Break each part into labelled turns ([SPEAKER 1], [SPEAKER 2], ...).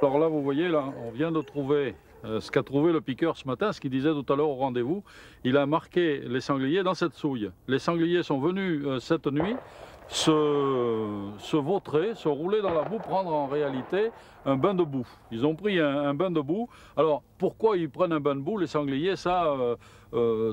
[SPEAKER 1] Alors là, vous voyez, là, on vient de trouver ce qu'a trouvé le piqueur ce matin, ce qu'il disait tout à l'heure au rendez-vous. Il a marqué les sangliers dans cette souille. Les sangliers sont venus cette nuit se vautrer, se rouler dans la boue, prendre en réalité un bain de boue. Ils ont pris un bain de boue. Alors, pourquoi ils prennent un bain de boue, les sangliers? Ça,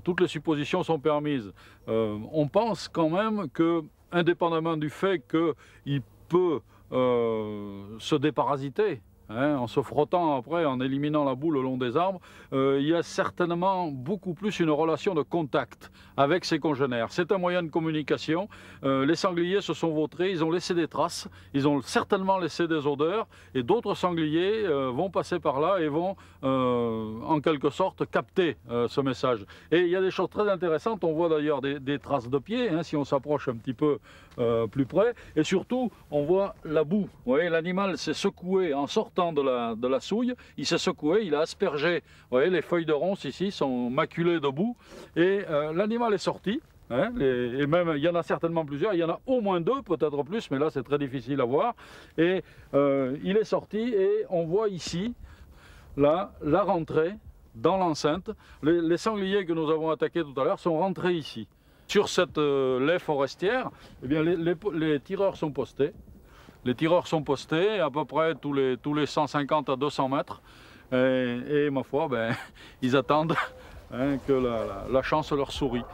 [SPEAKER 1] toutes les suppositions sont permises. On pense quand même que, indépendamment du fait qu'il peut se déparasiter, en se frottant après, en éliminant la boue le long des arbres, il y a certainement beaucoup plus une relation de contact avec ses congénères. C'est un moyen de communication. Les sangliers se sont vautrés, ils ont laissé des traces, ils ont certainement laissé des odeurs, et d'autres sangliers vont passer par là et vont en quelque sorte capter ce message. Et il y a des choses très intéressantes, on voit d'ailleurs des traces de pieds, si on s'approche un petit peu plus près, et surtout on voit la boue. Vous voyez, l'animal s'est secoué en sortant de la souille, il s'est secoué, il a aspergé. Vous voyez, les feuilles de ronces ici sont maculées de boue, et l'animal est sorti. Et même, il y en a certainement plusieurs, il y en a au moins deux, peut-être plus, mais là c'est très difficile à voir. Et il est sorti, et on voit ici, là, la rentrée dans l'enceinte. Les sangliers que nous avons attaqués tout à l'heure sont rentrés ici. Sur cette laie forestière, eh bien, les tireurs sont postés. Les tireurs sont postés à peu près tous les 150 à 200 mètres. Et ma foi, ben, ils attendent que la chance leur sourit.